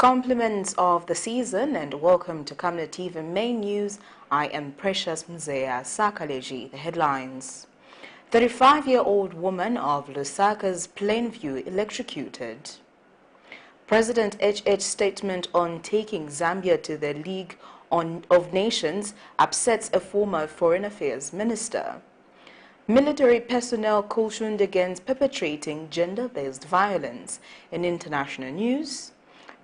Compliments of the season and welcome to Camnet TV Main News. I am Precious Mzea Sakaleji. The headlines. 35-year-old woman of LUSAKA'S Plainview electrocuted. President HH statement on taking Zambia to the League of Nations upsets a former Foreign Affairs Minister. Military personnel cautioned against perpetrating gender-based violence. In international news,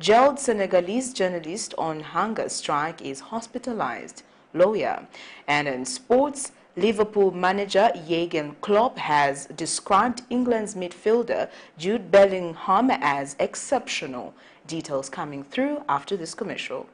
jailed Senegalese journalist on hunger strike is hospitalized, lawyer. And in sports, Liverpool manager Jurgen KLOPP has described England's midfielder Jude Bellingham as exceptional. Details coming through after this commercial.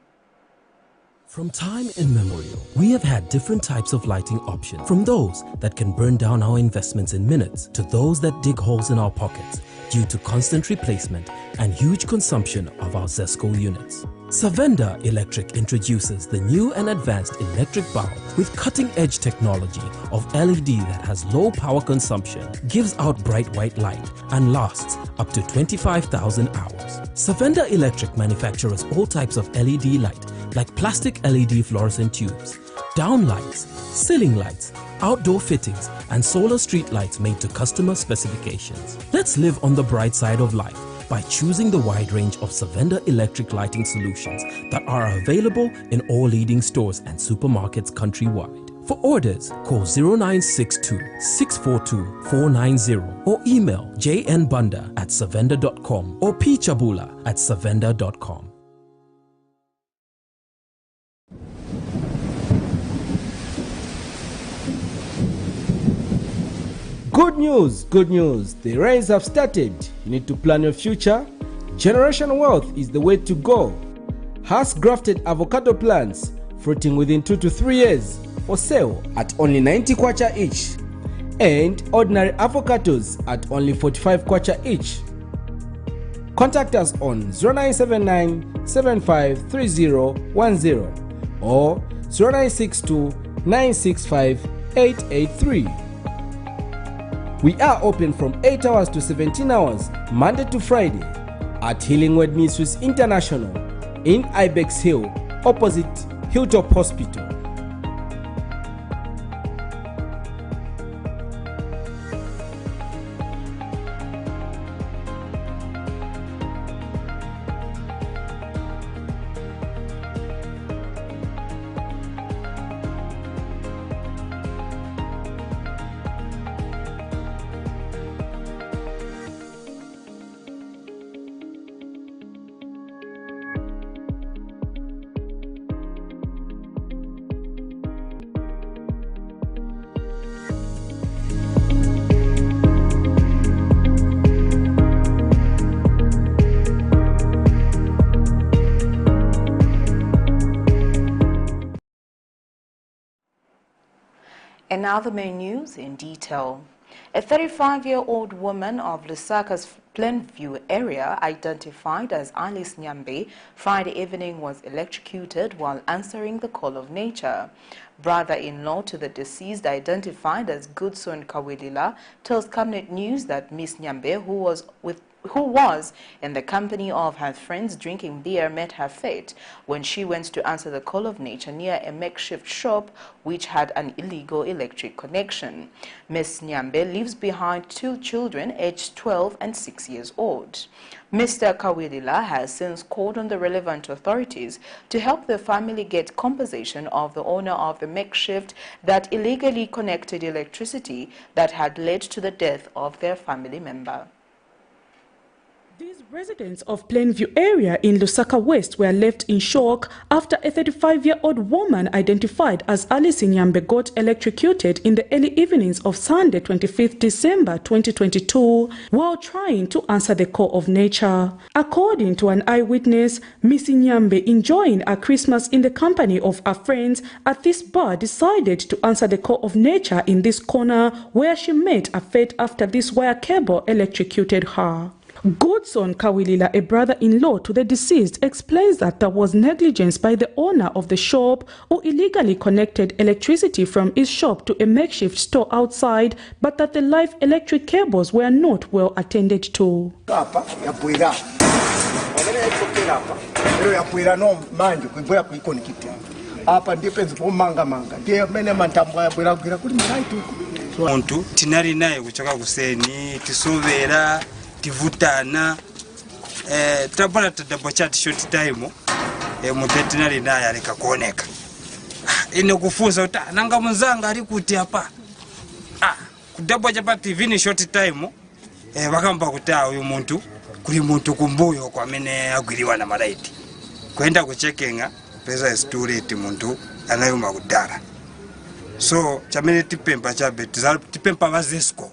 From time immemorial, we have had different types of lighting options, from those that can burn down our investments in minutes to those that dig holes in our pockets due to constant replacement and huge consumption of our ZESCO units. SAVENDA Electric introduces the new and advanced electric bulb with cutting-edge technology of LED that has low power consumption, gives out bright white light, and lasts up to 25,000 hours. SAVENDA Electric manufactures all types of LED light like plastic LED fluorescent tubes, down lights, ceiling lights, outdoor fittings, and solar street lights made to customer specifications. Let's live on the bright side of life by choosing the wide range of SAVENDA electric lighting solutions that are available in all leading stores and supermarkets countrywide. For orders, call 0962-642-490 or email jnbunda@savenda.com or pchabula@savenda.com. Good news, the rains have started. You need to plan your future. Generational wealth is the way to go. House-grafted avocado plants fruiting within 2 to 3 years for sale at only 90 kwacha each, and ordinary avocados at only 45 kwacha each. Contact us on 0979-753010 or 0962-965-883. We are open from 8 hours to 17 hours, Monday to Friday, at Healing Word Ministries International in Ibex Hill, opposite Hilltop Hospital. And now the main news in detail. A 35-year-old woman of LUSAKA'S Plainview area, identified as Alice Nyambe, Friday evening was electrocuted while answering the call of nature. Brother-in-law to the deceased, identified as Goodson Kawelila, tells Camnet News that Miss Nyambe, who was in the company of her friends drinking beer, met her fate when she went to answer the call of nature near a makeshift shop which had an illegal electric connection. Miss Nyambe leaves behind 2 children aged 12 and 6 years old. Mr. Kawelila has since called on the relevant authorities to help the family get compensation of the owner of the makeshift that illegally connected electricity that had led to the death of their family member. These residents of Plainview area in Lusaka West were left in shock after a 35-year-old woman identified as Alice Nyambe got electrocuted in the early evenings of Sunday, 25th December 2022, while trying to answer the call of nature. According to an eyewitness, Miss Nyambe, enjoying a Christmas in the company of her friends at this bar, decided to answer the call of nature in this corner where she met her fate after this wire cable electrocuted her. Goodson Kawelila, a brother-in-law to the deceased, explains that there was negligence by the owner of the shop who illegally connected electricity from his shop to a makeshift store outside, but that the live electric cables were not well attended to. yakwira hapa. Leo yakwira no manje kuiboya kuikonekiti hapa. Hapa depends po manga. Ndiye mene mantambo yakwira kuli maitu. Muntu tinari naye kuchoka kuseni tisovera tivutana tabana tadabo chat short time mutetinari naye aleka kuoneka ine kufunza uta nanga muzanga ari kuti hapa kudabo chapa TV ni short time vakamba kutaa uyu muntu kuri muntu kumbuyo kwamene agwiriwa na malaiti kwenda kuchekenga pesa story ti muntu anayuma kudara. So chamene tipempa chabe tipempa vazesco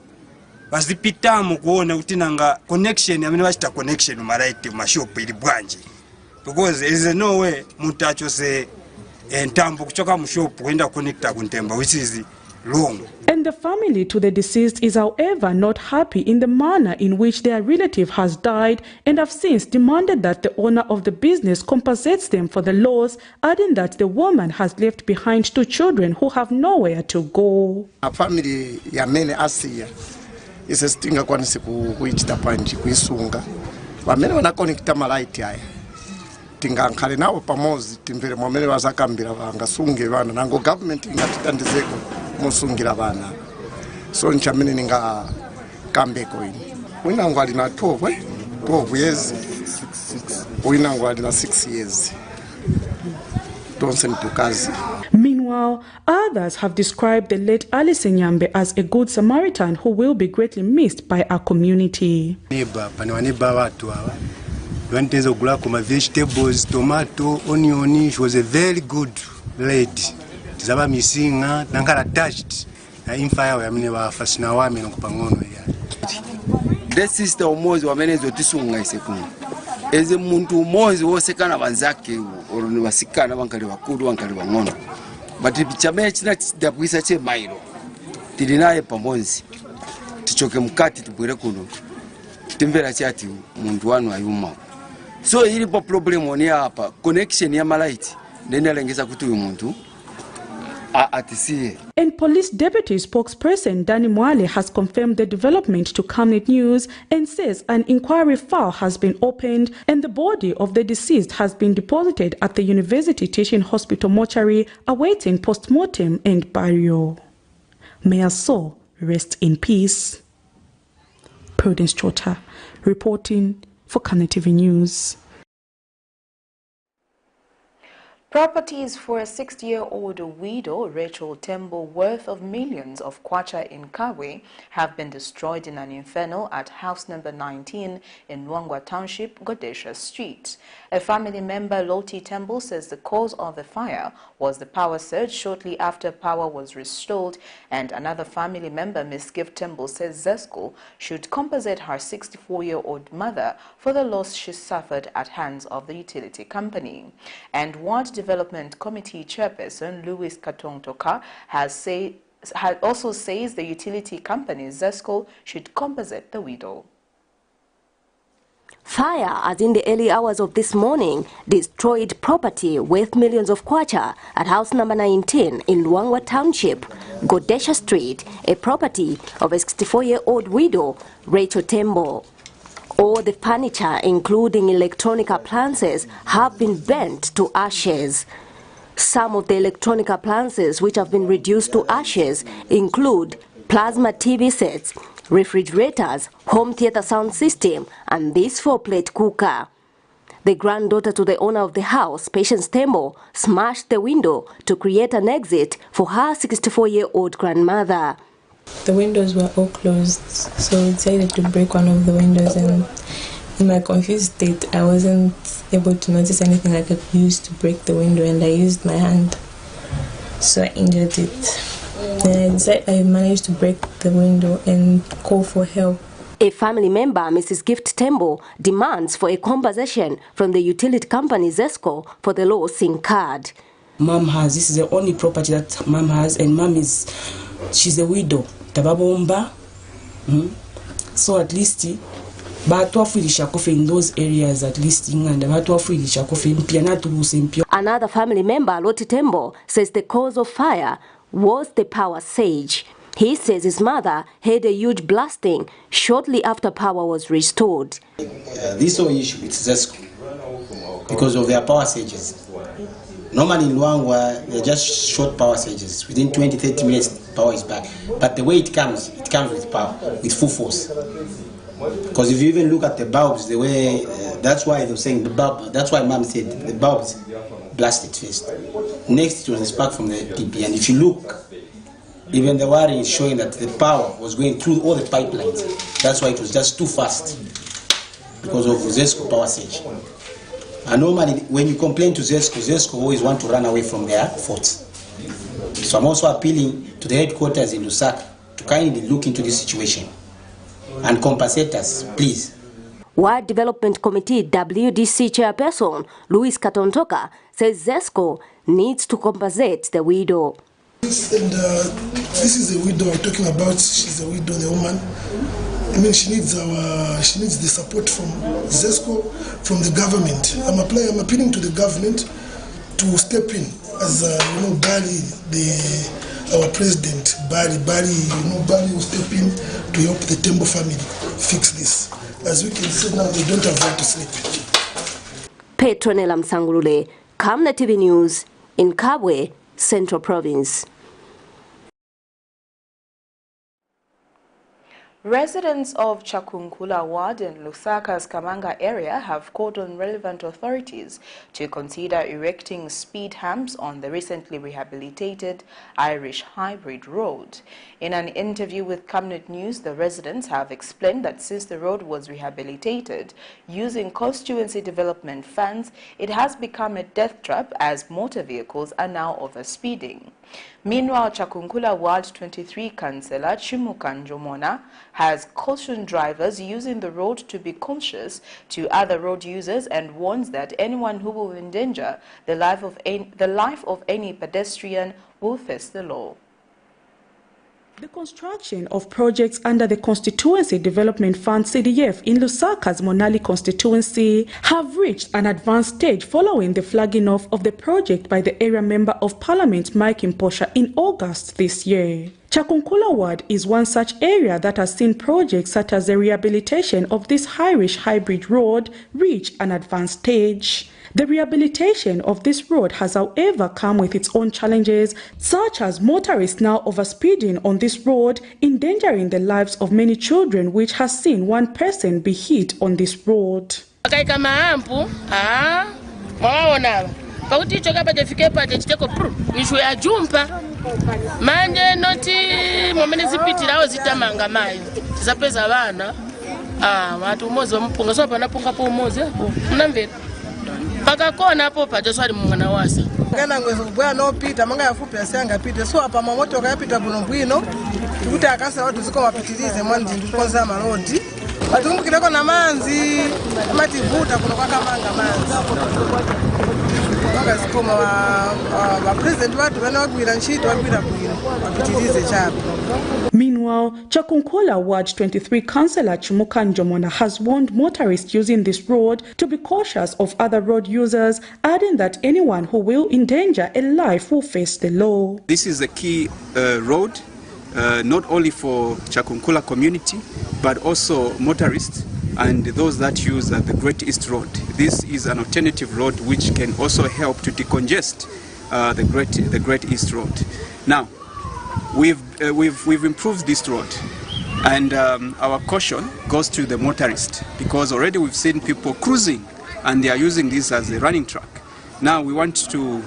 vazipitamu kuona kuti nanga connection amene vachita connection maraiti mashop ili bwanji because there is no way muntu achose ntambo kuchoka mushop kuenda connecta kuntemba which is wrong. And the family to the deceased is however not happy in the manner in which their relative has died and have since demanded that the owner of the business compensates them for the loss, adding that the woman has left behind 2 children who have nowhere to go. A family ya mene Asia is stinga kwanisi kuichita panji kuisunga wamene wana connecta malaiti haya tingankale nawo pamozi timbere mwamene wazakambira vangasunge vana nango government ingatitandizeko musungira vana. So nchamene ninga kambeko ini winangu alina 12 years winangu alina 6 years. Don't send to kazi. Meanwhile, others have described the late Alice Nyambe as a good Samaritan who will be greatly missed by our community. Vegetables, tomato, onion. She was a very good lady. Zaba missing, nankara touched. In fire, I mean, fascina wami nokupangono ya. The sister omozi wamene zotisunga isekuni. Eze muntu omozi wosekana banzake oruni wasikana bankali bakuru bankali bangono. But chamene china dabwisa che mairo. Tilinaye pamozi. Tichoke mukati tubwere kuno. Timvera chati muntu wanu ayuma. So ilipo problem oni hapa connection ya malaiti nenda lengeza kuti uyu muntu atisiye. And police deputy spokesperson Danny Mwale has confirmed the development to Camnet News and says an inquiry file has been opened and the body of the deceased has been deposited at the University Teaching Hospital mortuary awaiting post-mortem and burial. May her soul rest in peace. Prudence Chota reporting for Camnet TV News. Properties for a 60-year-old widow, Rachel Tembo, worth of millions of kwacha in Kawe, have been destroyed in an inferno at house number 19 in Luangwa Township, Godesha Street. A family member, Loti Tembo, says the cause of the fire was the power surge shortly after power was restored, and another family member, Miss Gift Tembo, says Zesco should compensate her 64-year-old mother for the loss she suffered at hands of the utility company. And Ward Development Committee Chairperson Louis Katong-Toka also says the utility company Zesco should compensate the widow. Fire, as in the early hours of this morning, destroyed property worth millions of kwacha at house number 19 in Luangwa Township, Godesha Street, a property of a 64-year-old widow, Rachel Tembo. All the furniture, including electronic appliances, have been burnt to ashes. Some of the electronic appliances which have been reduced to ashes include plasma TV sets, refrigerators, home theater sound system, and this 4-plate cooker. The granddaughter to the owner of the house, Patience Tembo, smashed the window to create an exit for her 64-year-old grandmother. The windows were all closed, so we decided to break one of the windows, and in my confused state, I wasn't able to notice anything I could use to break the window, and I used my hand, so I injured it. And I managed to break the window and call for help. A family member, Mrs. Gift Tembo, demands for a compensation from the utility company Zesco for the loss incurred. Mom has, this is the only property that Mom has, and Mom she's a widow. Tababomba. So at least in those areas, at least another family member, Loti Tembo, says the cause of fire was the power surge. He says his mother had a huge blasting shortly after power was restored. This whole issue, it's Zesco. because of their power surges. Normally in Luangwa, they're just short power surges. Within 20-30 minutes, power is back. But the way it comes with power, with full force. Because if you even look at the bulbs, the way, that's why they were saying the bulb, that's why Mom said the bulbs blasted first. Next, it was a spark from the TP. And if you look, even the wiring is showing that the power was going through all the pipelines. That's why it was just too fast, because of ZESCO power surge. And normally, when you complain to ZESCO always want to run away from their faults. So I'm also appealing to the headquarters in Lusaka to kindly look into this situation and compensate us, please. Ward Development Committee WDC Chairperson Louis Katontoka says ZESCO needs to compensate the widow. This is the widow I'm talking about. She's a widow, the woman. I mean, she needs the support from ZESCO, from the government. I'm appealing to the government to step in, as Barry, our president, Barry will step in to help the Tembo family fix this. As we can see now, they don't have where to sleep. Petronella Msangulule, Camnet TV News in Kabwe, Central Province. Residents of Chakunkula Ward in Lusaka's Kamanga area have called on relevant authorities to consider erecting speed humps on the recently rehabilitated Irish Hybrid Road. In an interview with Camnet News, the residents have explained that since the road was rehabilitated using constituency development funds, it has become a death trap as motor vehicles are now overspeeding. Meanwhile, Chakunkula Ward 23 Councillor Chimuka Njomona has cautioned drivers using the road to be cautious to other road users and warns that anyone who will endanger the life of any pedestrian will face the law. The construction of projects under the Constituency Development Fund CDF in Lusaka's Monali constituency have reached an advanced stage following the flagging off of the project by the area Member of Parliament Mike Imposha in August this year. Chakunkula Ward is one such area that has seen projects such as the rehabilitation of this Irish Hybrid Road reach an advanced stage. The rehabilitation of this road has, however, come with its own challenges, such as motorists now overspeeding on this road, endangering the lives of many children, which has seen one person be hit on this road. pakakona hapo pachoswali mwana wasa ngana ngwezo kubwa no pita manga yafupi asanga pita so apa mamoto kayapita buno bwino kuti akasa watu ziko mapitilize mwanzi ndikonza malodi batumbukireko na manzi amati vuta kuno kwa kamanga manzi banga zikoma wa president watu wanagwira nchito wagwira bwino mapitilize chapo. Meanwhile, Chakunkula Ward 23 Councillor Chimuka Njomona has warned motorists using this road to be cautious of other road users, adding that anyone who will endanger a life will face the law. This is a key road, not only for Chakunkula community, but also motorists and those that use the Great East Road. This is an alternative road which can also help to decongest the Great East Road. Now, we've improved this road, and our caution goes to the motorist, because already we've seen people cruising and they are using this as a running track. Now we want to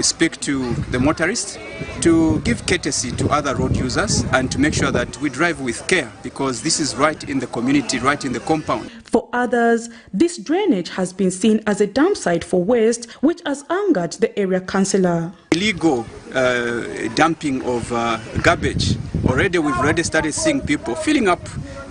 speak to the motorists to give courtesy to other road users and to make sure that we drive with care, because this is right in the community, right in the compound. For others, this drainage has been seen as a dump site for waste, which has angered the area councillor. Illegal dumping of garbage. We've already started seeing people filling up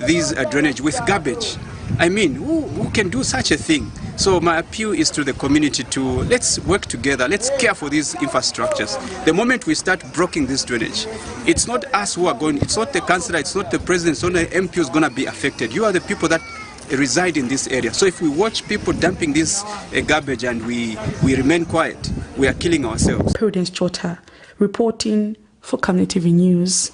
these drainage with garbage. I mean, who can do such a thing? So my appeal is to the community to let's work together, let's care for these infrastructures. The moment we start blocking this drainage, it's not us who are going, it's not the councillor, it's not the president, it's not the MP who's going to be affected. You are the people that reside in this area. So if we watch people dumping this garbage and we remain quiet, we are killing ourselves. Prudence Chota reporting for Camnet TV News.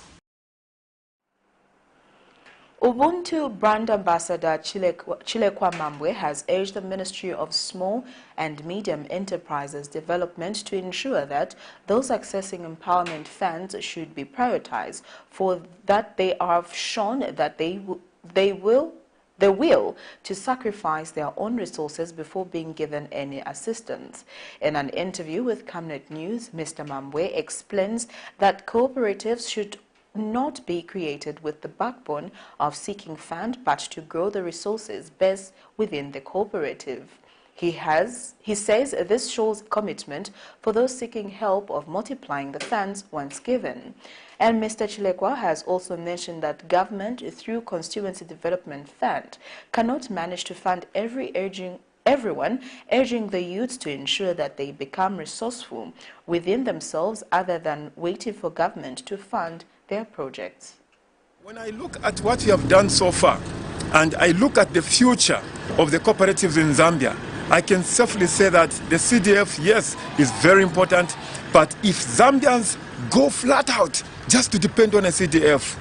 Ubuntu brand ambassador Chilekwa Mambwe has urged the Ministry of Small and Medium Enterprises Development to ensure that those accessing empowerment funds should be prioritized, for that they have shown that they will to sacrifice their own resources before being given any assistance. In an interview with Camnet News, Mr. Mambwe explains that cooperatives should not be created with the backbone of seeking fund, but to grow the resources best within the cooperative. He says this shows commitment for those seeking help of multiplying the funds once given. And Mr. Chilekwa has also mentioned that government, through Constituency Development Fund, cannot manage to fund everyone, urging the youths to ensure that they become resourceful within themselves other than waiting for government to fund their projects. When I look at what we have done so far, and I look at the future of the cooperatives in Zambia, I can safely say that the CDF, yes, is very important, but if Zambians go flat out just to depend on a CDF,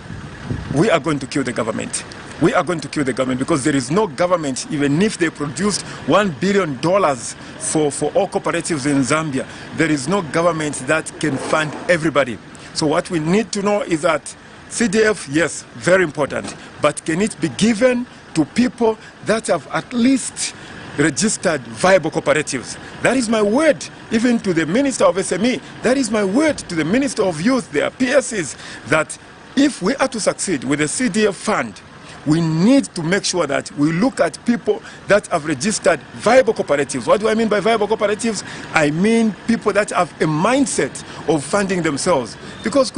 we are going to kill the government. We are going to kill the government, because there is no government, even if they produced $1 billion for all cooperatives in Zambia, there is no government that can fund everybody. So what we need to know is that CDF, yes, very important, but can it be given to people that have at least registered viable cooperatives? That is my word, even to the Minister of SME. That is my word to the Minister of Youth, their PSCs, that if we are to succeed with the CDF fund, we need to make sure that we look at people that have registered viable cooperatives. What do I mean by viable cooperatives? I mean people that have a mindset of funding themselves. Because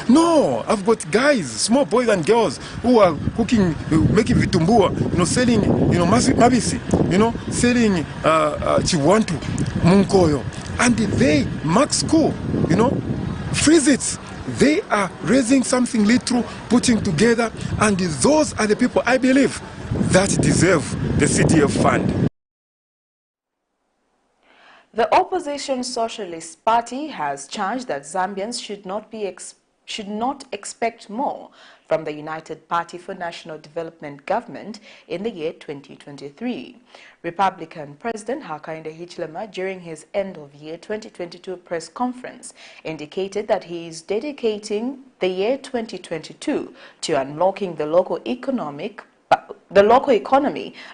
no, I've got guys, small boys and girls who are cooking, making vitumbua, selling, mabisi, selling chiwantu, munkoyo, and they mark school, freeze it. They are raising something little, putting together, and those are the people, I believe, that deserve the CDF fund. The opposition Socialist Party has charged that Zambians should not expect more from the United Party for National Development government in the year 2023. Republican President Hakainde Hichilema, during his end-of-year 2022 press conference, indicated that he is dedicating the year 2022 to unlocking the local economy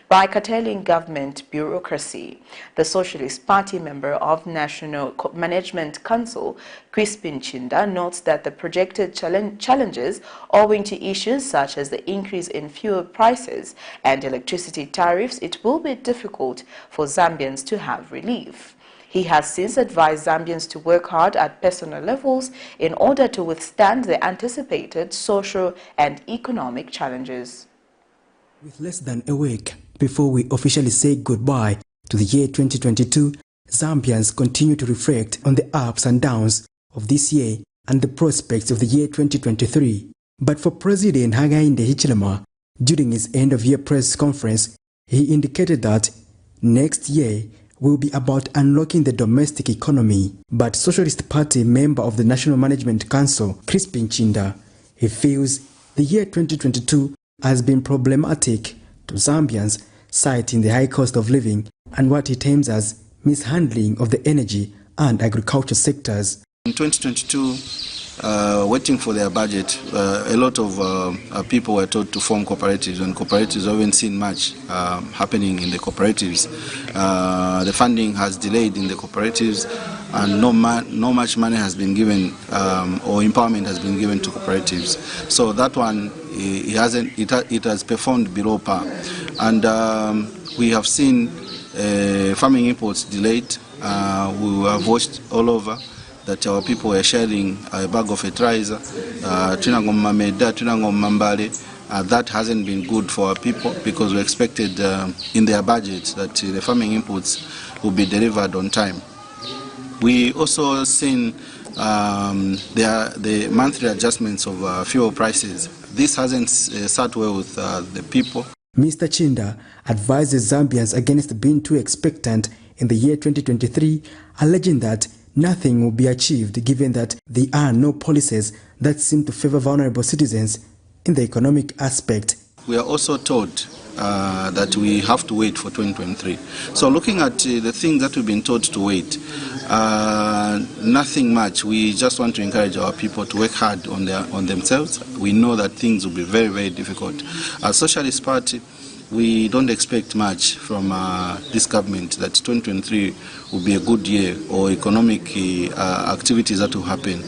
by curtailing government bureaucracy. The Socialist Party member of National Management Council, Crispin Chinda, notes that the projected challenges owing to issues such as the increase in fuel prices and electricity tariffs, it will be difficult for Zambians to have relief. He has since advised Zambians to work hard at personal levels in order to withstand the anticipated social and economic challenges. With less than a week before we officially say goodbye to the year 2022, Zambians continue to reflect on the ups and downs of this year and the prospects of the year 2023. But for President Hakainde Hichilema, during his end-of-year press conference, he indicated that next year will be about unlocking the domestic economy. But Socialist Party member of the National Management Council, Crispin Chinda, he feels the year 2022 has been problematic to Zambians, citing the high cost of living and what he terms as mishandling of the energy and agriculture sectors. In 2022, waiting for their budget, a lot of people were told to form cooperatives, and cooperatives haven't seen much happening in the cooperatives. The funding has delayed in the cooperatives, and no much money has been given or empowerment has been given to cooperatives. So that one, it has performed below par, and we have seen farming imports delayed. We have watched all over that our people were sharing a bag of fertilizer, that hasn't been good for our people, because we expected in their budgets that the farming inputs will be delivered on time. We also seen the monthly adjustments of fuel prices. This hasn't sat well with the people. Mr. Chinda advises Zambians against being too expectant in the year 2023, alleging that nothing will be achieved given that there are no policies that seem to favor vulnerable citizens in the economic aspect. We are also told that we have to wait for 2023. So looking at the things that we've been told to wait, nothing much. We just want to encourage our people to work hard on themselves. We know that things will be very, very difficult. As Socialist Party, we don't expect much from this government that 2023 will be a good year or economic activities that will happen.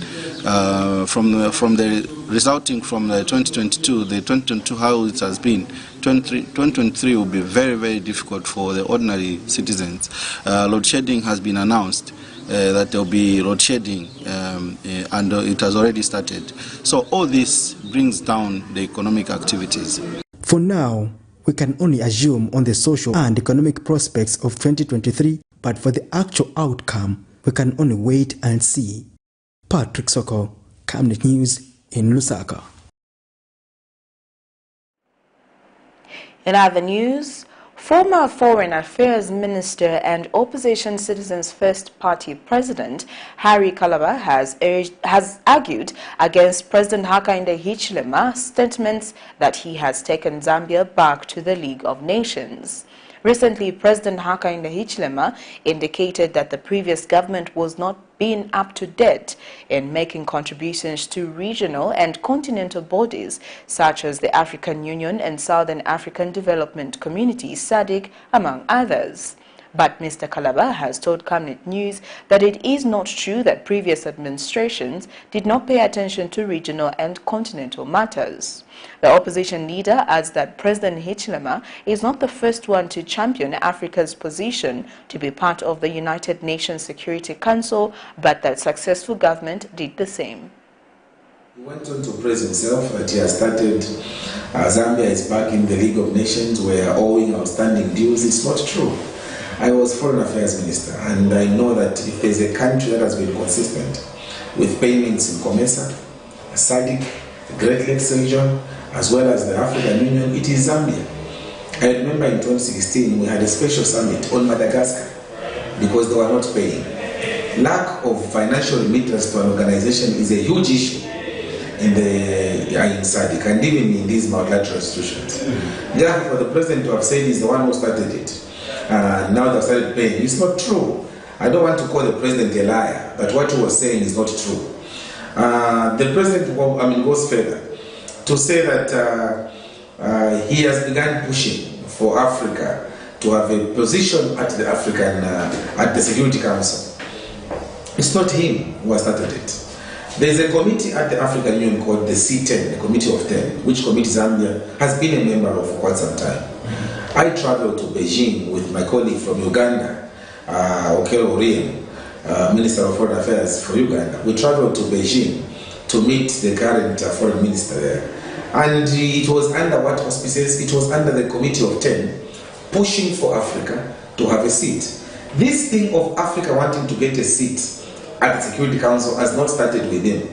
Resulting from the 2022 how it has been, 2023 will be very, very difficult for the ordinary citizens. Load shedding has been announced. That there will be load shedding and it has already started. So all this brings down the economic activities. For now, we can only assume on the social and economic prospects of 2023, but for the actual outcome, we can only wait and see. Patrick Soko, Camnet News in Lusaka. In other news, former Foreign Affairs Minister and Opposition Citizens First Party President Harry Kalaba has argued against President Hakainde Hichilema's statements that he has taken Zambia back to the League of Nations. Recently, President Hakainde Hichilema indicated that the previous government was not being up to date in making contributions to regional and continental bodies such as the African Union and Southern African Development Community, SADC, among others. But Mr. Kalaba has told Camnet News that it is not true that previous administrations did not pay attention to regional and continental matters. The opposition leader adds that President Hichilema is not the first one to champion Africa's position to be part of the United Nations Security Council, but that successful government did the same. He went on to praise himself that he has started Zambia is back in the League of Nations. We are owing outstanding dues. It's not true. I was Foreign Affairs Minister, and I know that if there's a country that has been consistent with payments in COMESA, SADC, the Great Lakes region, as well as the African Union, it is Zambia. I remember in 2016 we had a special summit on Madagascar because they were not paying. Lack of financial remittance to an organization is a huge issue in SADC and even in these multilateral institutions. Therefore, for the president to have said he's the one who started it, now they've started paying. It's not true. I don't want to call the president a liar, but what he was saying is not true. The president goes further to say that he has begun pushing for Africa to have a position at the at the Security Council. It's not him who has started it. There's a committee at the African Union called the C10, the Committee of 10, which committee Zambia has been a member of for quite some time. I traveled to Beijing with my colleague from Uganda, Okello Oryem, Minister of Foreign Affairs for Uganda. We traveled to Beijing to meet the current foreign minister there. And it was under what auspices? It was under the Committee of 10, pushing for Africa to have a seat. This thing of Africa wanting to get a seat at the Security Council has not started with him.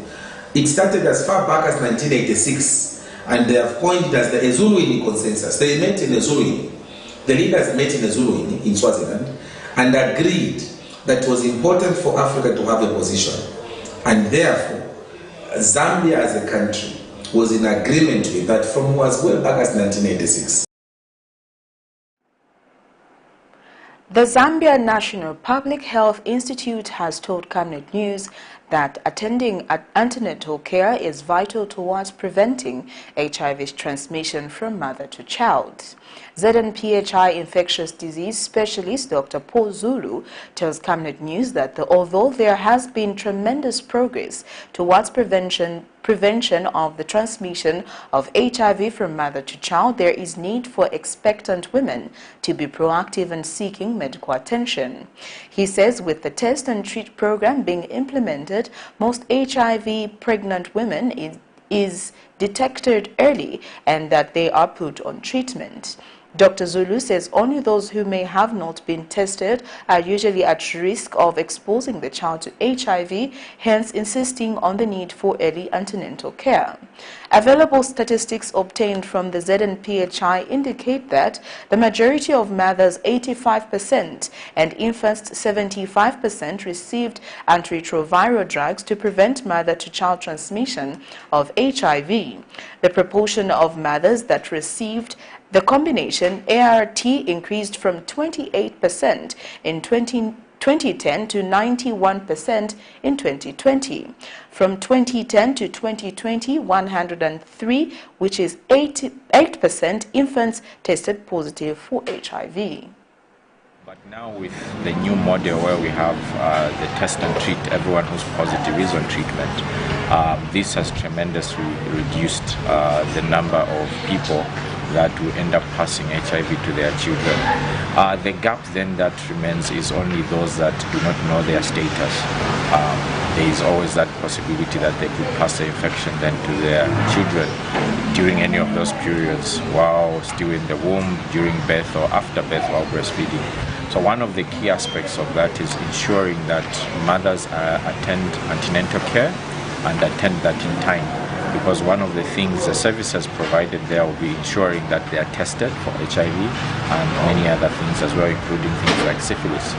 It started as far back as 1986. And they have coined it as the Ezuluini consensus. They met in Ezuluini. The leaders met in Ezuluini in Swaziland and agreed that it was important for Africa to have a position. And therefore, Zambia as a country was in agreement with that from as well back as 1986. The Zambia National Public Health Institute has told Camnet News that attending antenatal care is vital towards preventing HIV's transmission from mother to child. ZNPHI infectious disease specialist Dr. Paul Zulu tells Camnet News that although there has been tremendous progress towards prevention of the transmission of HIV from mother to child, there is need for expectant women to be proactive in seeking medical attention. He says with the test and treat program being implemented, most HIV pregnant women is detected early and that they are put on treatment. Dr. Zulu says only those who may have not been tested are usually at risk of exposing the child to HIV, hence insisting on the need for early antenatal care. Available statistics obtained from the ZNPHI indicate that the majority of mothers, 85%, and infants, 75%, received antiretroviral drugs to prevent mother-to-child transmission of HIV. The proportion of mothers that received the combination ART increased from 28% in 2010 to 91% in 2020. From 2010 to 2020, 103, which is 8% infants tested positive for HIV. But now with the new model where we have the test and treat, everyone who's positive is on treatment, this has tremendously reduced the number of people that will end up passing HIV to their children. The gap then that remains is only those that do not know their status. There is always that possibility that they could pass the infection then to their children during any of those periods, while still in the womb, during birth, or after birth while breastfeeding. So one of the key aspects of that is ensuring that mothers attend antenatal care and attend that in time. Because one of the things the services provided there will be ensuring that they are tested for HIV and many other things as well, including things like syphilis.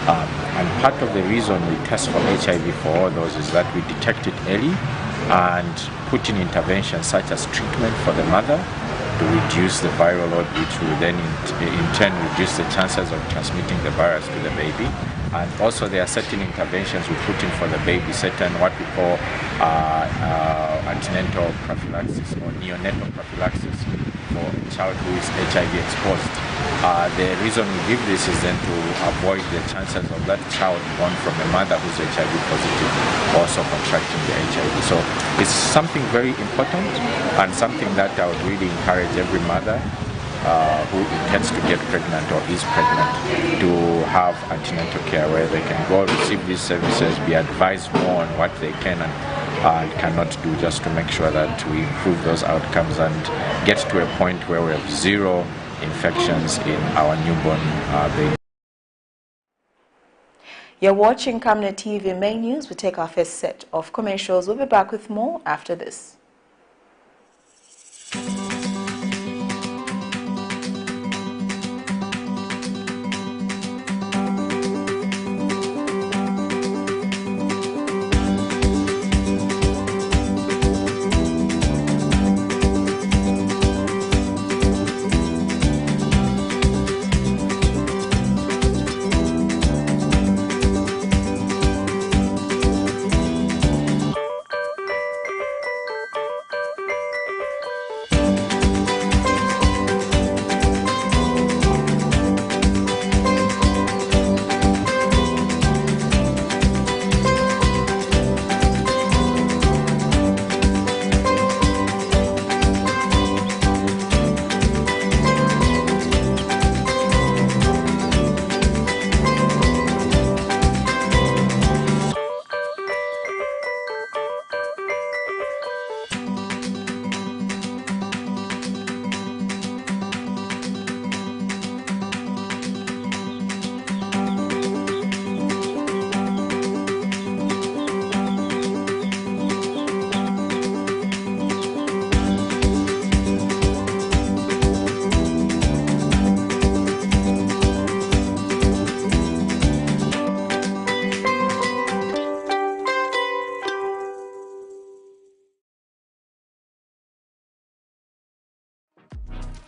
And part of the reason we test for HIV for all those is that we detect it early and put in interventions such as treatment for the mother to reduce the viral load, which will then in turn reduce the chances of transmitting the virus to the baby. And also there are certain interventions we put in for the baby, certain what we call antenatal prophylaxis or neonatal prophylaxis for a child who is HIV exposed. The reason we give this is then to avoid the chances of that child born from a mother who's HIV positive also contracting the HIV. So it's something very important and something that I would really encourage every mother who intends to get pregnant or is pregnant to have antenatal care, where they can go receive these services, be advised more on what they can and cannot do, just to make sure that we improve those outcomes and get to a point where we have zero infections in our newborn baby. You're watching Camnet TV Main News. We take our first set of commercials. We'll be back with more after this.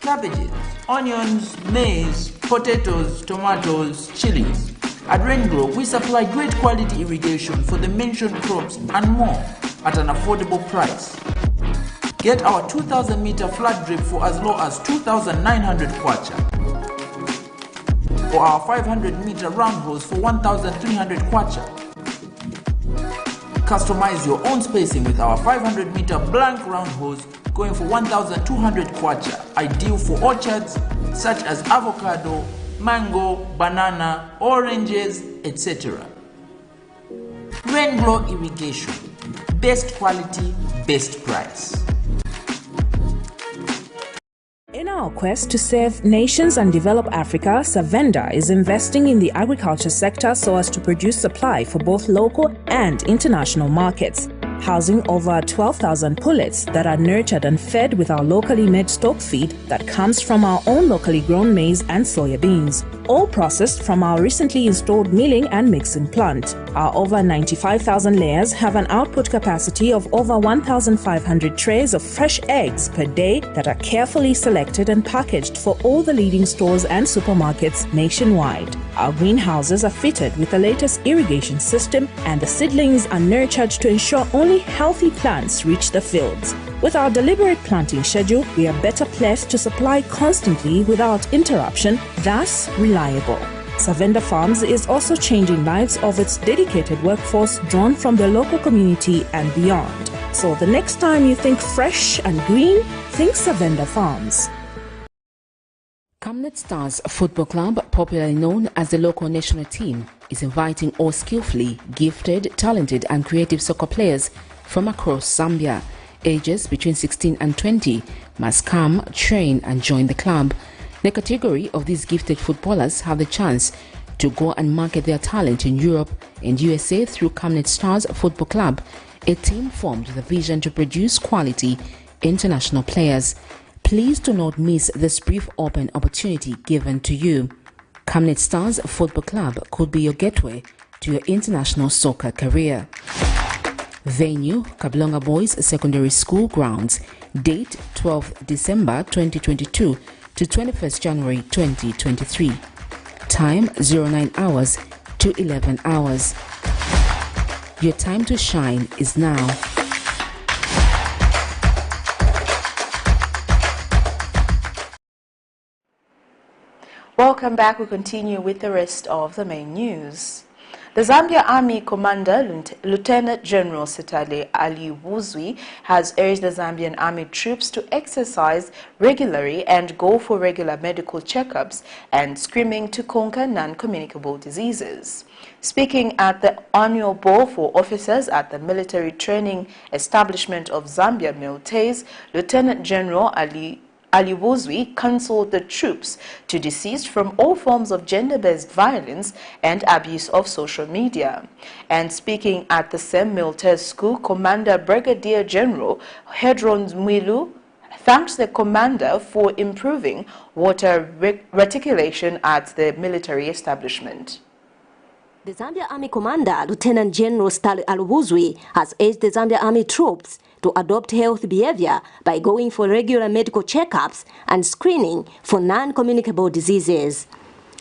Cabbages, onions, maize, potatoes, tomatoes, chilies. At Raingrow, we supply great quality irrigation for the mentioned crops and more at an affordable price. Get our 2,000 meter flat drip for as low as 2,900 kwacha, or our 500 meter round hose for 1,300 kwacha. Customize your own spacing with our 500 meter blank round hose going for 1,200 kwacha, ideal for orchards such as avocado, mango, banana, oranges, etc. Rainglow irrigation, best quality, best price. our quest to serve nations and develop Africa, Savenda is investing in the agriculture sector so as to produce supply for both local and international markets, housing over 12,000 pullets that are nurtured and fed with our locally made stock feed that comes from our own locally grown maize and soya beans, all processed from our recently installed milling and mixing plant. Our over 95,000 layers have an output capacity of over 1,500 trays of fresh eggs per day that are carefully selected and packaged for all the leading stores and supermarkets nationwide. Our greenhouses are fitted with the latest irrigation system, and the seedlings are nurtured to ensure only healthy plants reach the fields. With our deliberate planting schedule, we are better placed to supply constantly without interruption, thus reliable. Savenda Farms is also changing lives of its dedicated workforce drawn from the local community and beyond. So the next time you think fresh and green, think Savenda Farms. Camnet Stars Football Club, popularly known as the local national team, is inviting all skillfully gifted, talented and creative soccer players from across Zambia. Ages between 16 and 20 must come, train and join the club. The category of these gifted footballers have the chance to go and market their talent in Europe and USA through Camnet Stars Football Club, a team formed with a vision to produce quality international players. Please do not miss this brief open opportunity given to you. Camnet Stars Football Club could be your gateway to your international soccer career. Venue, Kablonga Boys Secondary School grounds. Date 12th December 2022 to 21st January 2023. Time 09 hours to 11 hours. Your time to shine is now. Welcome back. We continue with the rest of the main news. The Zambia Army Commander, Lieutenant General Sitale Ali Wuzwi, has urged the Zambian Army troops to exercise regularly and go for regular medical checkups and screening to conquer non-communicable diseases. Speaking at the annual ball for officers at the military training establishment of Zambia, Miltase, Lieutenant General Ali Wuzwi counseled the troops to desist from all forms of gender-based violence and abuse of social media. And speaking at the same Miltase school, Commander Brigadier General Hedron Mwilu thanked the commander for improving water reticulation at the military establishment. The Zambia Army Commander, Lieutenant General Sitale Ali Wuzwi, has urged the Zambia Army troops to adopt healthy behavior by going for regular medical checkups and screening for non-communicable diseases.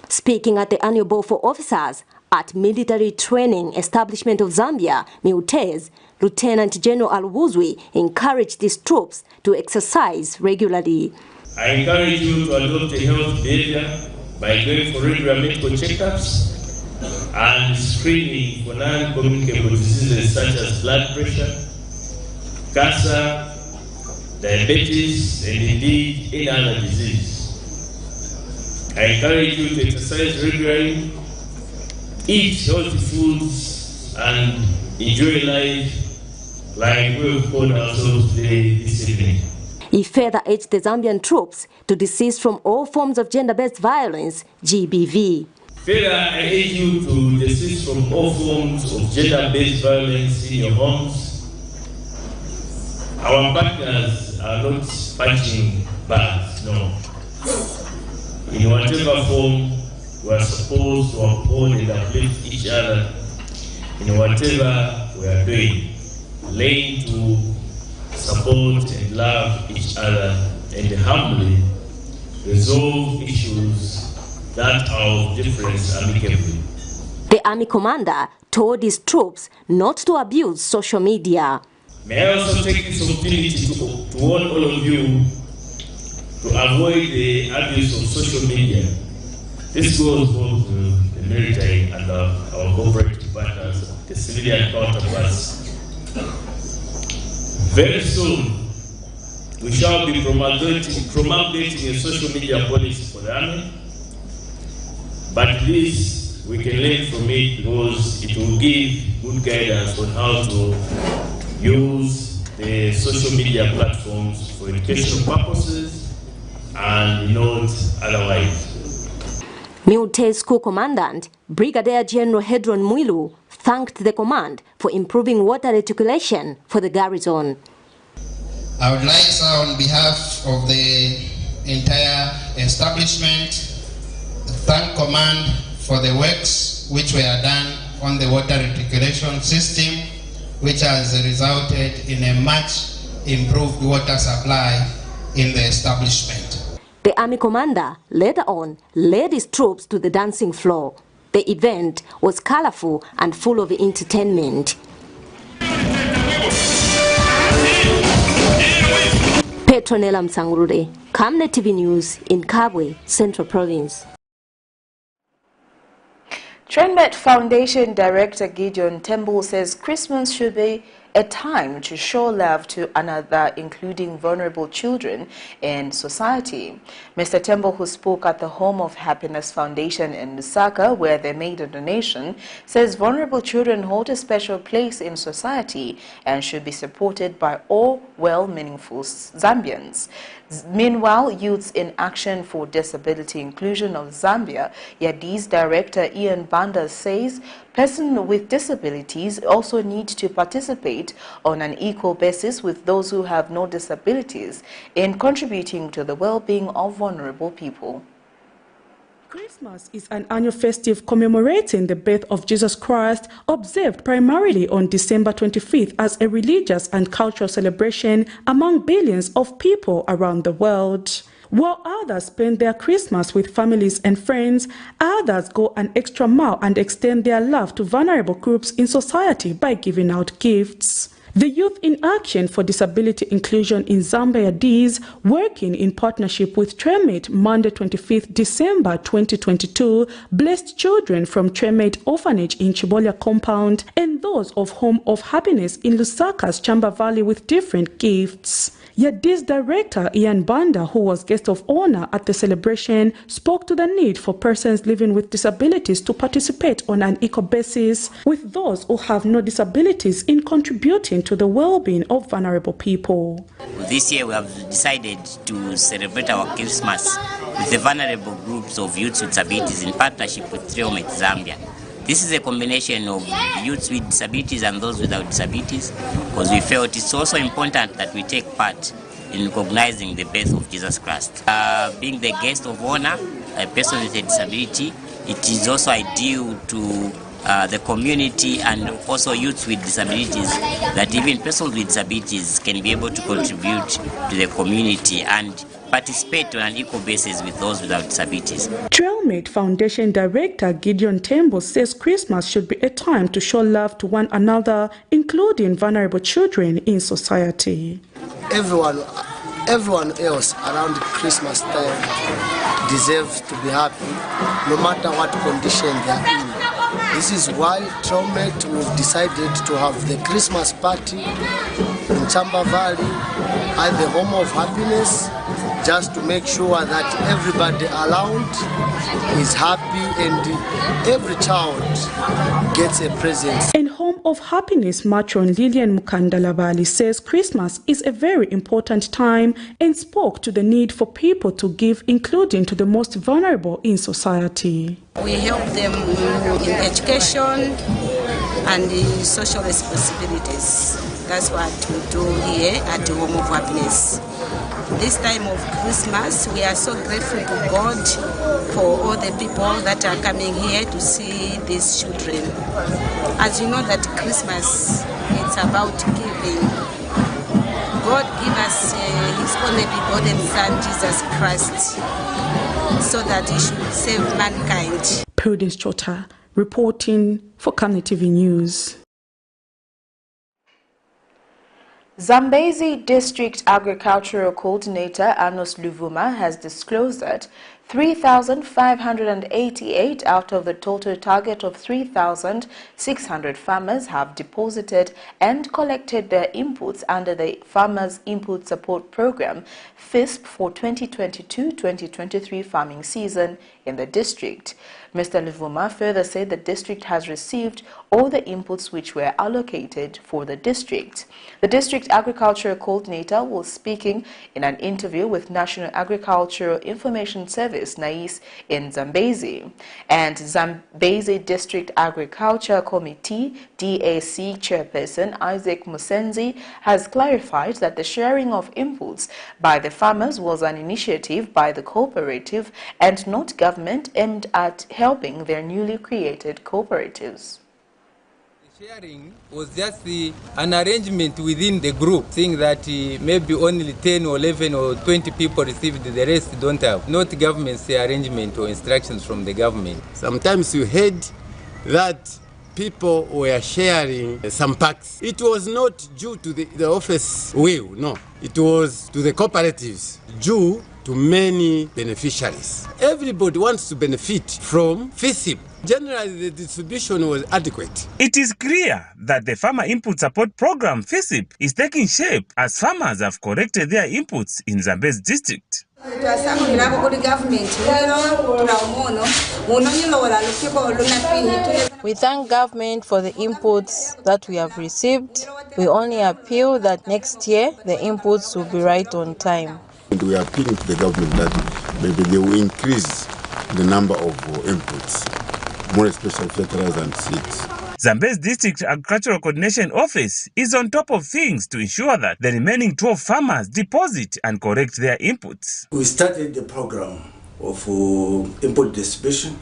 Speaking at the annual ball for officers at military training establishment of Zambia, Miltase, Lieutenant General Ali Wuzwi encouraged these troops to exercise regularly. I encourage you to adopt a healthy behavior by going for regular medical checkups and screening for non-communicable diseases such as blood pressure, cancer, diabetes, and indeed any other disease. I encourage you to exercise regularly, eat healthy foods, and enjoy life like we've called ourselves today this evening. He further urged the Zambian troops to desist from all forms of gender-based violence, GBV. Further, I urge you to desist from all forms of gender-based violence in your homes. Our partners are not punching bags, no. In whatever form, we are supposed to uphold and uplift each other in whatever we are doing, laying to support and love each other and humbly resolve issues that are of difference amicably. The Army Commander told his troops not to abuse social media. May I also take this opportunity to warn all of you to avoid the abuse of social media. This goes both to the military and our corporate partners, the civilian counterparts. Very soon, we shall be promulgating a social media policy for the Army, but this we can learn from it because it will give good guidance on how to use the social media platforms for educational purposes and not otherwise. Mute School Commandant Brigadier General Hedron Mwilu thanked the command for improving water reticulation for the garrison. I would like, sir, on behalf of the entire establishment, thank command for the works which were done on the water reticulation system, which has resulted in a much improved water supply in the establishment. The army commander later on led his troops to the dancing floor. The event was colorful and full of entertainment. Petronella Msangurude, Camnet TV News in Kabwe, Central Province. Camnet Foundation Director Gideon Temple says Christmas should be a time to show love to another, including vulnerable children in society. Mr. Temple, who spoke at the Home of Happiness Foundation in Lusaka, where they made a donation, says vulnerable children hold a special place in society and should be supported by all well-meaningful Zambians. Meanwhile, Youths in Action for Disability Inclusion of Zambia, YADI's director Ian Banda says persons with disabilities also need to participate on an equal basis with those who have no disabilities in contributing to the well-being of vulnerable people. Christmas is an annual festive commemorating the birth of Jesus Christ, observed primarily on December 25th as a religious and cultural celebration among billions of people around the world. While others spend their Christmas with families and friends, others go an extra mile and extend their love to vulnerable groups in society by giving out gifts. The Youth in Action for Disability Inclusion in Zambia YADI's, working in partnership with Camnet, Monday 25th December 2022, blessed children from Camnet Orphanage in Chibolya Compound and those of Home of Happiness in Lusaka's Chamba Valley with different gifts. YADI's director Ian Banda, who was guest of honor at the celebration, spoke to the need for persons living with disabilities to participate on an equal basis with those who have no disabilities in contributing to the well-being of vulnerable people. This year we have decided to celebrate our Christmas with the vulnerable groups of youths with disabilities in partnership with Camnet Zambia. This is a combination of youths with disabilities and those without disabilities, because we felt it's also important that we take part in recognizing the birth of Jesus Christ. Being the guest of honor, a person with a disability, it is also ideal to the community and also youths with disabilities, that even persons with disabilities can be able to contribute to the community and participate on an equal basis with those without disabilities. Camnet Foundation Director Gideon Temple says Christmas should be a time to show love to one another, including vulnerable children in society. Everyone else around Christmas time deserves to be happy, no matter what condition they are in. This is why Camnet we've decided to have the Christmas party in Chamba Valley at the Home of Happiness, just to make sure that everybody around is happy and every child gets a present. In Home of Happiness, matron Lillian Mukandalavali says Christmas is a very important time and spoke to the need for people to give, including to the most vulnerable in society. We help them in education and in social responsibilities. That's what we do here at the Home of Happiness. This time of Christmas, we are so grateful to God for all the people that are coming here to see these children. As you know that Christmas, it's about giving. God gave us His only begotten Son, Jesus Christ, so that He should save mankind. Prudence Chota, reporting for Camnet TV News. Zambezi District Agricultural Coordinator Anos Luvuma has disclosed that 3,588 out of the total target of 3,600 farmers have deposited and collected their inputs under the Farmers Input Support Program, FISP, for 2022-2023 farming season in the district. Mr. Livuma further said the district has received all the inputs which were allocated for the district. The district agricultural coordinator was speaking in an interview with National Agricultural Information Service NAIS in Zambezi, and Zambezi District Agriculture Committee DAC chairperson Isaac Musenzi has clarified that the sharing of inputs by the farmers was an initiative by the cooperative and not government aimed at helping their newly created cooperatives. Sharing was just an arrangement within the group, saying that maybe only 10 or 11 or 20 people received, the rest don't have. Not government's arrangement or instructions from the government. Sometimes you heard that people were sharing some packs. It was not due to the office will, no. It was to the cooperatives, due to many beneficiaries. Everybody wants to benefit from FISIP. Generally, the distribution was adequate. It is clear that the Farmer Input Support Program FISIP is taking shape as farmers have corrected their inputs in Zambezi district. We thank government for the inputs that we have received. We only appeal that next year the inputs will be right on time. We are appealing to the government that maybe they will increase the number of inputs, more especially fertilizer and seeds. Zambezi District Agricultural Coordination Office is on top of things to ensure that the remaining 12 farmers deposit and correct their inputs. We started the program of input distribution,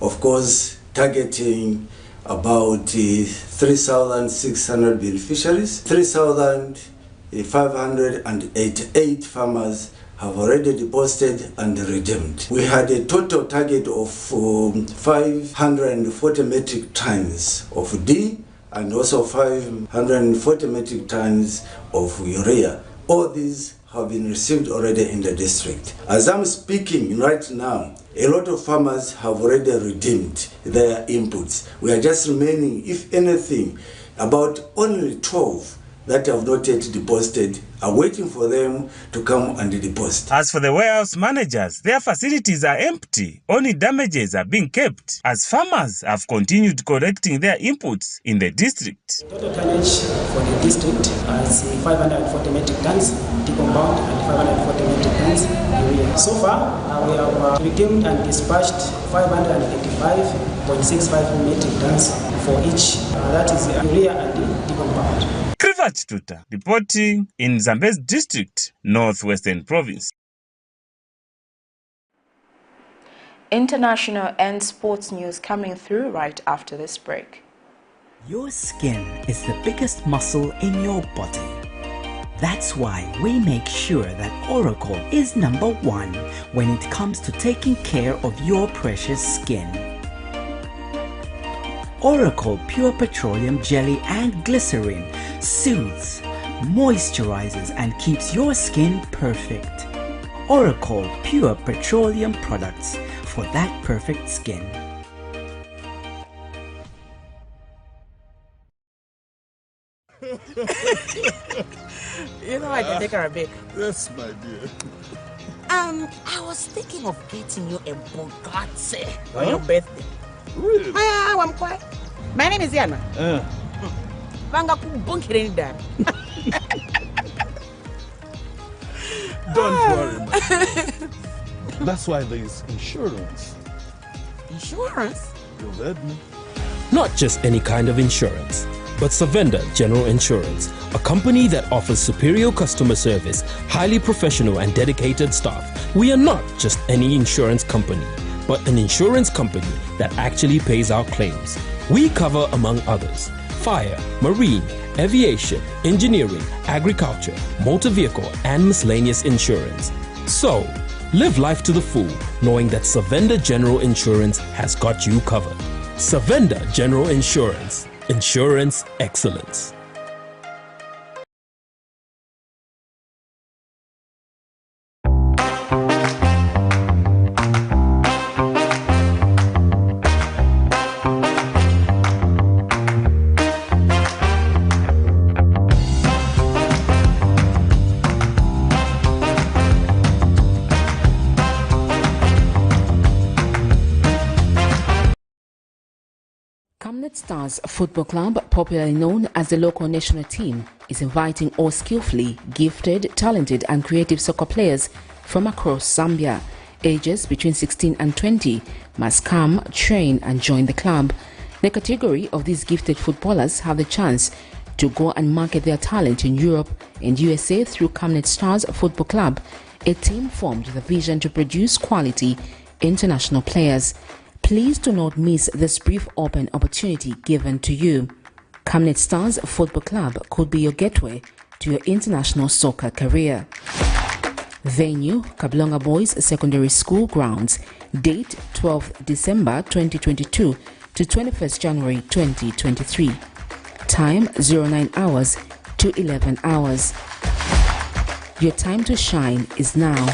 of course targeting about 3,600 beneficiaries. 3,588 farmers have already deposited and redeemed. We had a total target of 540 metric tons of D and also 540 metric tons of urea. All these have been received already in the district. As I'm speaking right now, a lot of farmers have already redeemed their inputs. We are just remaining, if anything, about only 12 that have not yet deposited, are waiting for them to come and deposit. As for the warehouse managers, their facilities are empty. Only damages are being kept as farmers have continued collecting their inputs in the district. Total tonnage for the district is 540 metric tons decompound and 540 metric tons urea. So far, we have redeemed and dispatched 585.65 metric tons for each. That is urea and decompound. Krivat Tuta, reporting in Zambezi District, Northwestern Province. International and sports news coming through right after this break. Your skin is the biggest muscle in your body. That's why we make sure that Oracle is #1 when it comes to taking care of your precious skin. Oracle Pure Petroleum Jelly and Glycerin soothes, moisturizes and keeps your skin perfect. Oracle Pure Petroleum products for that perfect skin. You know I can take her a bit. Yes, my dear. I was thinking of getting you a Bugatti on your birthday. Really? I'm quiet. My name is Yana. Don't worry, man. That's why there is insurance. Insurance? You heard me. Not just any kind of insurance, but Savenda General Insurance, a company that offers superior customer service, highly professional and dedicated staff. We are not just any insurance company, but an insurance company that actually pays our claims. We cover, among others, fire, marine, aviation, engineering, agriculture, motor vehicle, and miscellaneous insurance. So, live life to the full, knowing that Savenda General Insurance has got you covered. Savenda General Insurance. Insurance excellence. Camnet Stars Football Club, popularly known as the local national team, is inviting all skillfully gifted, talented and creative soccer players from across Zambia. Ages between 16 and 20 must come, train and join the club. The category of these gifted footballers have the chance to go and market their talent in Europe and USA through Camnet Stars Football Club, a team formed with a vision to produce quality international players. Please do not miss this brief open opportunity given to you. Camnet Stars Football Club could be your gateway to your international soccer career. Venue, Kablonga Boys Secondary School grounds. Date 12th December 2022 to 21st January 2023. Time 09 hours to 11 hours. Your time to shine is now.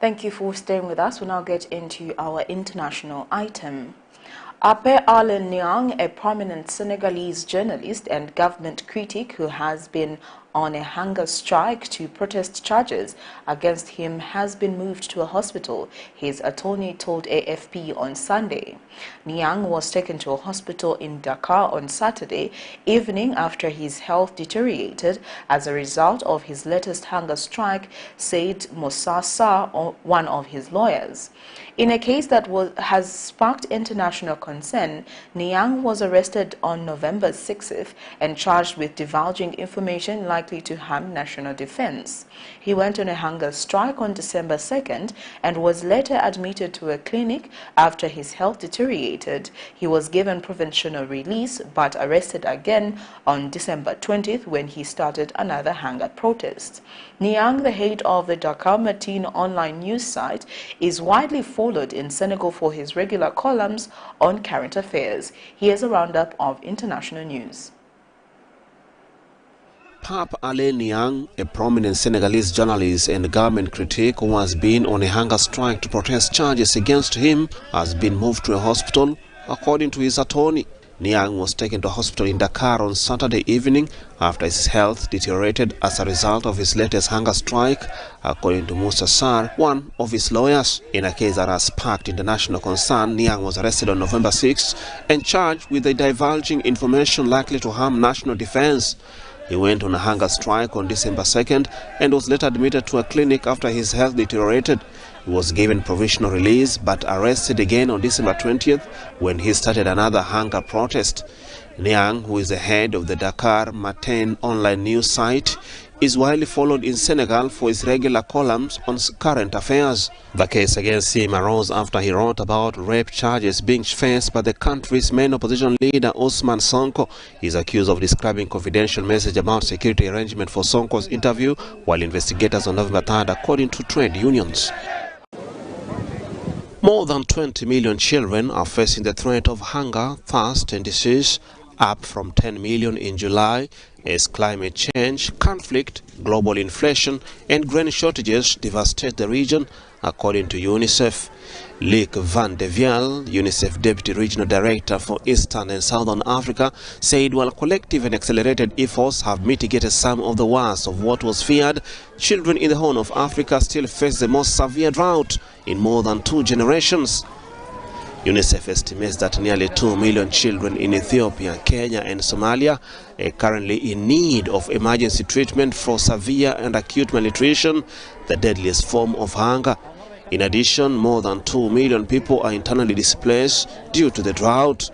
Thank you for staying with us. We'll now get into our international item. Ape Alain Niang, a prominent Senegalese journalist and government critic who has been on a hunger strike to protest charges against him, has been moved to a hospital, his attorney told AFP on Sunday. Niang was taken to a hospital in Dakar on Saturday evening after his health deteriorated as a result of his latest hunger strike, said Moussa Sarr, one of his lawyers. In a case that has sparked international concern, Niang was arrested on November 6th and charged with divulging information likely to harm national defense. He went on a hunger strike on December 2nd and was later admitted to a clinic after his health deteriorated. He was given provisional release but arrested again on December 20th when he started another hunger protest. Niang, the head of the Dakar Matin online news site, is widely followed in Senegal for his regular columns on current affairs. Here's a roundup of international news. Pape Alain Niang, a prominent Senegalese journalist and government critic who has been on a hunger strike to protest charges against him, has been moved to a hospital, according to his attorney. Niang was taken to a hospital in Dakar on Saturday evening after his health deteriorated as a result of his latest hunger strike, according to Moussa Sarr, one of his lawyers. In a case that has sparked international concern, Niang was arrested on November 6th and charged with divulging information likely to harm national defense. He went on a hunger strike on December 2nd and was later admitted to a clinic after his health deteriorated. He was given provisional release but arrested again on December 20th when he started another hunger protest. Niang, who is the head of the Dakar Matin online news site, is widely followed in Senegal for his regular columns on current affairs. The case against him arose after he wrote about rape charges being faced by the country's main opposition leader, Ousmane Sonko. He is accused of describing confidential message about security arrangement for Sonko's interview while investigators on November 3rd, according to trade unions. More than 20 million children are facing the threat of hunger, thirst and disease, up from 10 million in July, as climate change, conflict, global inflation and grain shortages devastate the region, according to UNICEF. Luc van de Vial, UNICEF Deputy Regional Director for Eastern and Southern Africa, said while collective and accelerated efforts have mitigated some of the worst of what was feared, children in the Horn of Africa still face the most severe drought in more than 2 generations. UNICEF estimates that nearly 2 million children in Ethiopia, Kenya and Somalia are currently in need of emergency treatment for severe and acute malnutrition, the deadliest form of hunger. In addition, more than 2 million people are internally displaced due to the drought.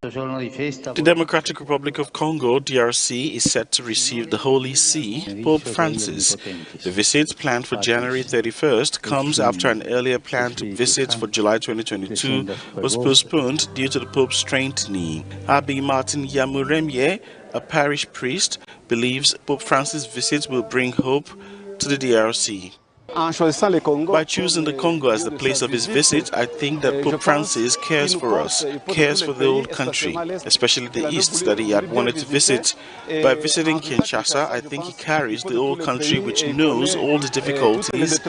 The Democratic Republic of Congo, DRC, is set to receive the Holy See, Pope Francis. The visit, planned for January 31st, comes after an earlier planned visit for July 2022 was postponed due to the Pope's strained knee. Abbe Martin Yamuremye, a parish priest, believes Pope Francis' visit will bring hope to the DRC. By choosing the Congo as the place of his visit, I think that Pope Francis cares for us, cares for the old country, especially the East that he had wanted to visit. By visiting Kinshasa, I think he carries the old country which knows all the difficulties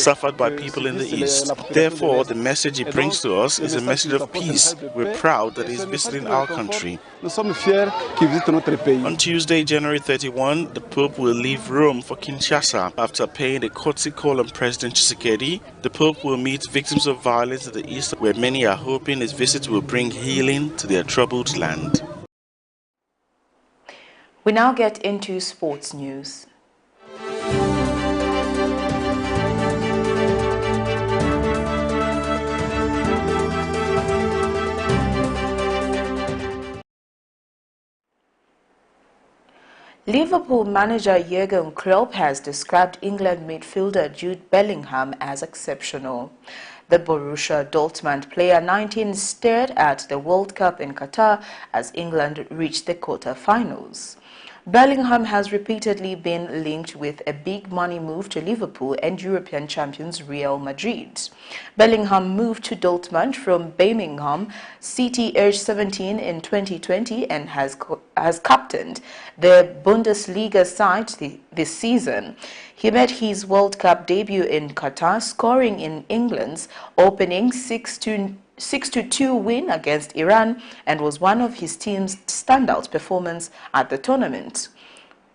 suffered by people in the East. Therefore, the message he brings to us is a message of peace. We're proud that he's visiting our country. On Tuesday, January 31, the Pope will leave Rome for Kinshasa. After paying a courtesy call on President Tshisekedi, the Pope will meet victims of violence in the East, where many are hoping his visit will bring healing to their troubled land. We now get into sports news. Liverpool manager Jurgen Klopp has described England midfielder Jude Bellingham as exceptional. The Borussia Dortmund player 19 stared at the World Cup in Qatar as England reached the quarter-finals. Bellingham has repeatedly been linked with a big money move to Liverpool and European champions Real Madrid. Bellingham moved to Dortmund from Birmingham City aged 17 in 2020 and has captained the Bundesliga side this season. He made his World Cup debut in Qatar, scoring in England's opening 6-2 win against Iran, and was one of his team's standout performances at the tournament.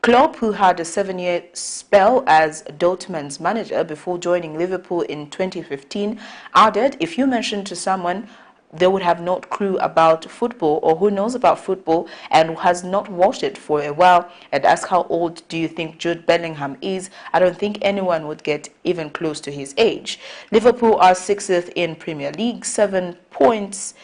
Klopp, who had a 7-year spell as Dortmund's manager before joining Liverpool in 2015, added, "If you mentioned to someone they would have no clue about football or who knows about football and has not watched it for a while and ask how old do you think Jude Bellingham is, I don't think anyone would get even close to his age." Liverpool are 6th in Premier League, 7 points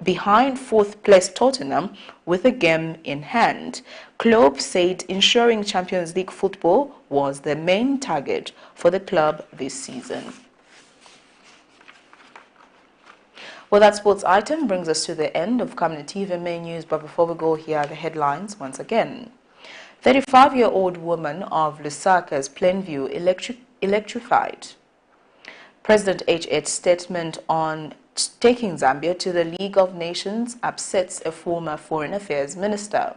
behind 4th place Tottenham with a game in hand. Klopp said ensuring Champions League football was the main target for the club this season. Well, that sports item brings us to the end of Camnet TV main news, but before we go, here are the headlines once again. 35-year-old woman of Lusaka's Plainview electrified. President H.H.'s statement on taking Zambia to the League of Nations upsets a former Foreign Affairs Minister.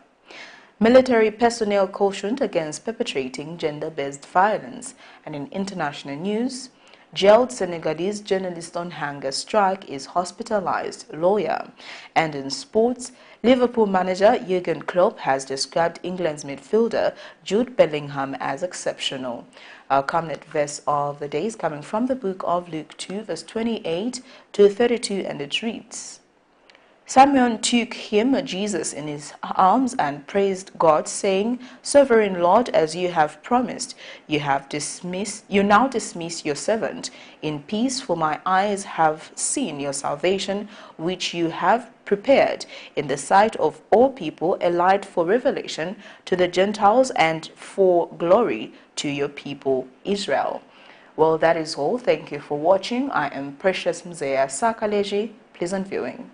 Military personnel cautioned against perpetrating gender-based violence. And in international news, jailed Senegalese journalist on hunger strike is hospitalized lawyer. And in sports, Liverpool manager Jurgen Klopp has described England's midfielder Jude Bellingham as exceptional. Our Camnet verse of the day is coming from the book of Luke 2, verse 28 to 32, and it reads, Simeon took him, Jesus, in his arms and praised God, saying, Sovereign Lord, as you have promised, you now dismiss your servant in peace, for my eyes have seen your salvation, which you have prepared in the sight of all people, a light for revelation to the Gentiles and for glory to your people Israel. Well, that is all. Thank you for watching. I am Precious Mzea Sakaleji. Pleasant viewing.